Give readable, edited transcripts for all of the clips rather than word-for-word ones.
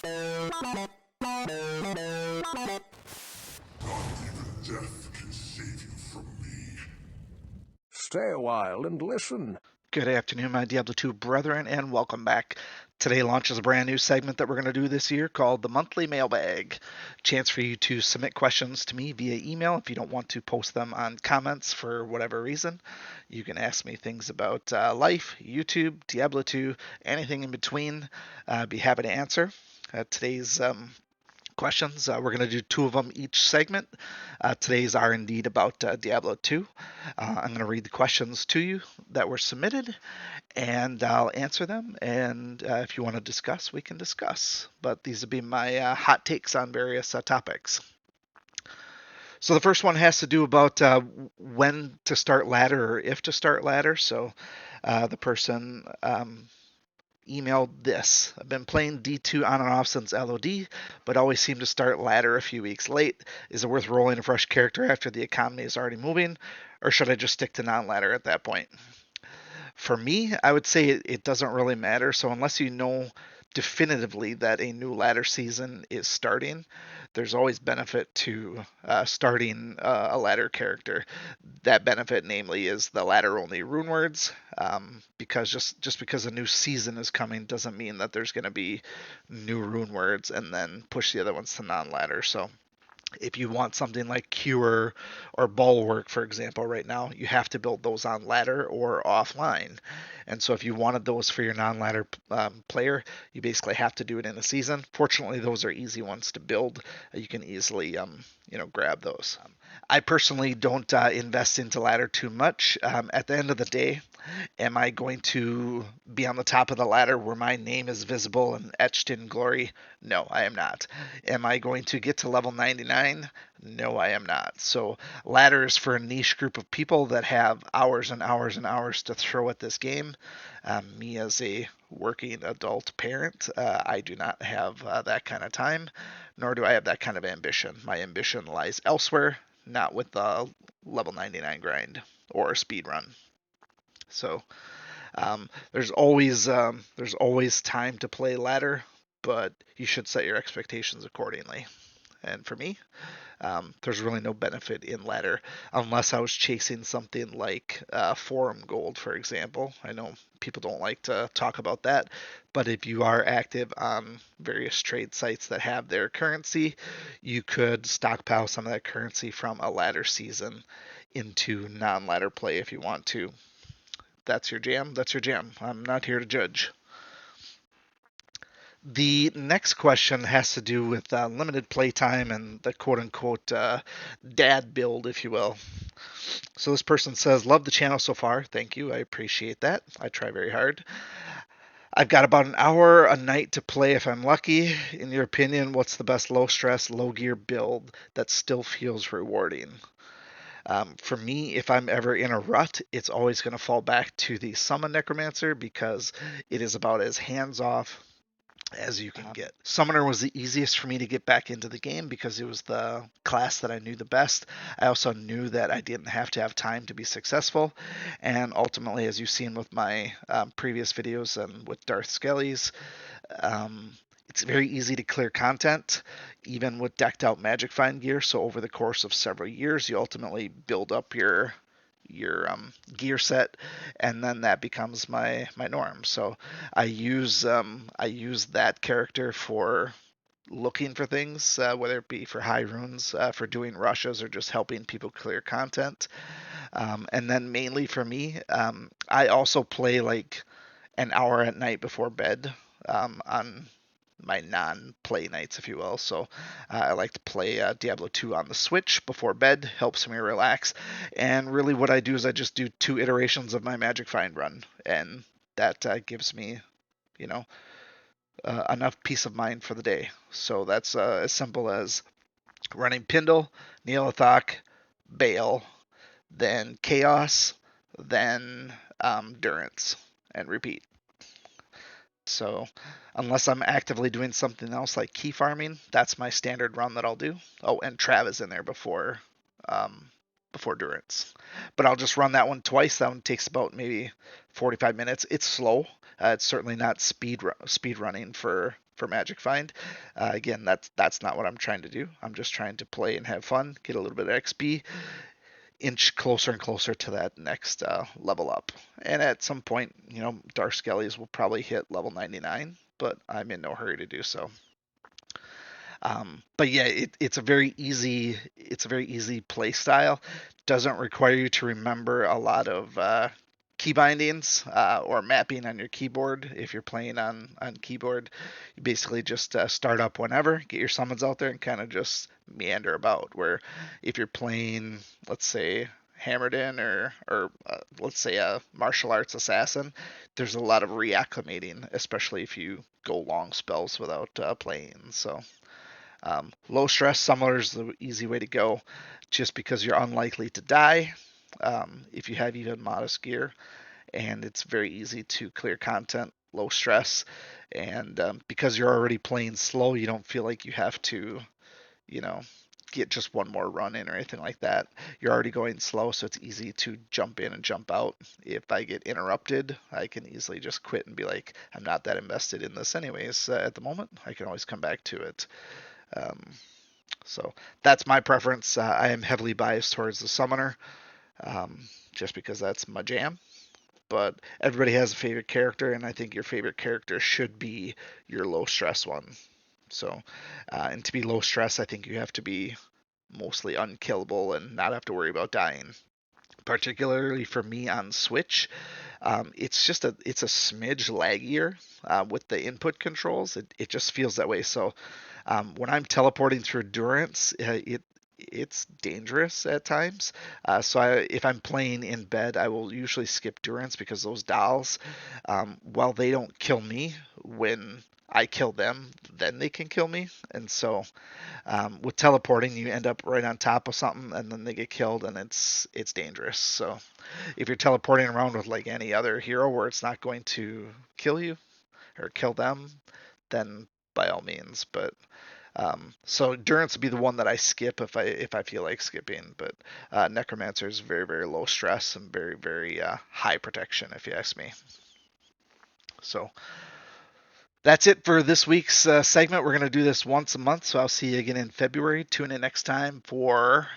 Death can save you from me. Stay a while and listen. Good afternoon, my Diablo 2 brethren, and welcome back. Today launches a brand new segment that we're going to do this year called the Monthly Mailbag. Chance for you to submit questions to me via email. If you don't want to post them on comments for whatever reason, you can ask me things about life, YouTube, Diablo 2, anything in between. I'd be happy to answer. Today's questions. We're going to do 2 of them each segment. Today's are indeed about Diablo 2. I'm going to read the questions to you that were submitted, and I'll answer them. And if you want to discuss, we can discuss. But these will be my hot takes on various topics. So the first one has to do about when to start ladder or if to start ladder. So the person emailed this. I've been playing D2 on and off since LOD, but always seem to start ladder a few weeks late. Is it worth rolling a fresh character after the economy is already moving, or should I just stick to non-ladder at that point? For me, I would say it doesn't really matter. So unless you know definitively that a new ladder season is starting, there's always benefit to starting a ladder character. That benefit, namely, is the ladder only rune words. Because just because a new season is coming doesn't mean that there's going to be new rune words and then push the other ones to non-ladder. So if you want something like Cure or Bulwark, for example, right now, you have to build those on ladder or offline. And so if you wanted those for your non-ladder player, you basically have to do it in a season. Fortunately, those are easy ones to build. You can easily grab those. I personally don't invest into ladder too much. At the end of the day, am I going to be on the top of the ladder where my name is visible and etched in glory? No, I am not. Am I going to get to level 99? No, I am not. So ladder is for a niche group of people that have hours and hours and hours to throw at this game. Me as a working adult parent, I do not have that kind of time, nor do I have that kind of ambition. My ambition lies elsewhere, not with the level 99 grind or speed run. So there's always time to play ladder, but you should set your expectations accordingly. And for me, there's really no benefit in ladder unless I was chasing something like forum gold, for example. I know people don't like to talk about that, but if you are active on various trade sites that have their currency, you could stockpile some of that currency from a ladder season into non-ladder play if you want to. That's your jam. That's your jam. I'm not here to judge. The next question has to do with limited playtime and the quote-unquote dad build, if you will. So this person says, love the channel so far. Thank you. I appreciate that. I try very hard. I've got about an hour a night to play if I'm lucky. In your opinion, what's the best low-stress, low-gear build that still feels rewarding? For me, if I'm ever in a rut, it's always going to fall back to the Summon Necromancer because it is about as hands-off as you can get. Summoner was the easiest for me to get back into the game because it was the class that I knew the best. I also knew that I didn't have to have time to be successful, and ultimately, as you've seen with my previous videos and with Darth Skelly's, it's very easy to clear content, even with decked out Magic Find gear. So over the course of several years, you ultimately build up your gear set, and then that becomes my norm. So I use that character for looking for things, whether it be for high runes, for doing rushes, or just helping people clear content. And then mainly for me, I also play like an hour at night before bed on my non-play nights, if you will. So I like to play Diablo 2 on the Switch before bed, helps me relax. And really what I do is I just do 2 iterations of my Magic Find run, and that gives me, enough peace of mind for the day. So that's as simple as running Pindle, Neolithok, Bale, then Chaos, then Durance, and repeat. So unless I'm actively doing something else like key farming, that's my standard run that I'll do. Oh, and Trav is in there before Durance. But I'll just run that one twice. That one takes about maybe 45 minutes. It's slow. It's certainly not speed running for for Magic Find. Again, that's not what I'm trying to do. I'm just trying to play and have fun, get a little bit of XP, inch closer and closer to that next level up. And at some point, Darth Skellies will probably hit level 99, but I'm in no hurry to do so. But yeah, it's a very easy play style. Doesn't require you to remember a lot of key bindings or mapping on your keyboard. If you're playing on keyboard, you basically just start up whenever, get your summons out there, and kind of just meander about. Where if you're playing, let's say, Hammered In or let's say a martial arts assassin, there's a lot of reacclimating, especially if you go long spells without playing. So low stress summoner is the easy way to go, just because you're unlikely to die if you have even modest gear, and it's very easy to clear content, low stress, and because you're already playing slow, you don't feel like you have to, you know, get just one more run in or anything like that. You're already going slow, so it's easy to jump in and jump out. If I get interrupted, I can easily just quit and be like, I'm not that invested in this anyways at the moment. I can always come back to it. Um, so that's my preference. I am heavily biased towards the summoner, just because that's my jam. But everybody has a favorite character, and I think your favorite character should be your low stress one. So, and to be low stress, I think you have to be mostly unkillable and not have to worry about dying. Particularly for me on Switch, it's a smidge laggier with the input controls. It just feels that way. So when I'm teleporting through Durance, it's dangerous at times. If I'm playing in bed, I will usually skip Durance because those dolls, while they don't kill me, when I kill them, then they can kill me. And so with teleporting, you end up right on top of something, and then they get killed, and it's dangerous. So if you're teleporting around with like any other hero where it's not going to kill you or kill them, then by all means. But so Durance would be the one that I skip if I feel like skipping. But Necromancer is very very low stress and very very high protection if you ask me. So that's it for this week's segment. We're going to do this once a month, so I'll see you again in February. Tune in next time for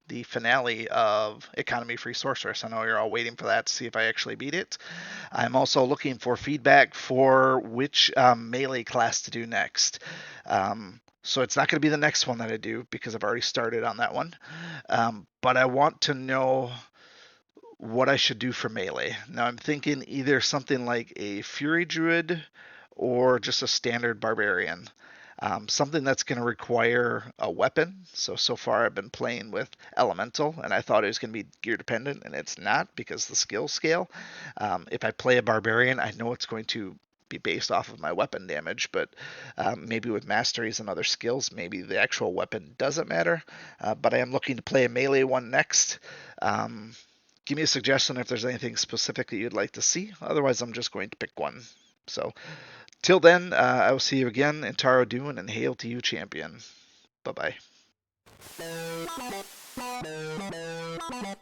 the finale of Economy Free Sorceress. I know you're all waiting for that to see if I actually beat it. I'm also looking for feedback for which melee class to do next. So it's not going to be the next one that I do because I've already started on that one. But I want to know what I should do for melee. Now I'm thinking either something like a Fury Druid or just a standard Barbarian. Something that's going to require a weapon. So far I've been playing with Elemental, and I thought it was going to be gear dependent, and it's not because the skill scale. If I play a Barbarian, I know it's going to be based off of my weapon damage, but maybe with masteries and other skills, maybe the actual weapon doesn't matter. But I am looking to play a melee one next. Give me a suggestion if there's anything specific that you'd like to see. Otherwise, I'm just going to pick one. So, till then, I will see you again in Taro Dune, and hail to you, champion. Bye bye.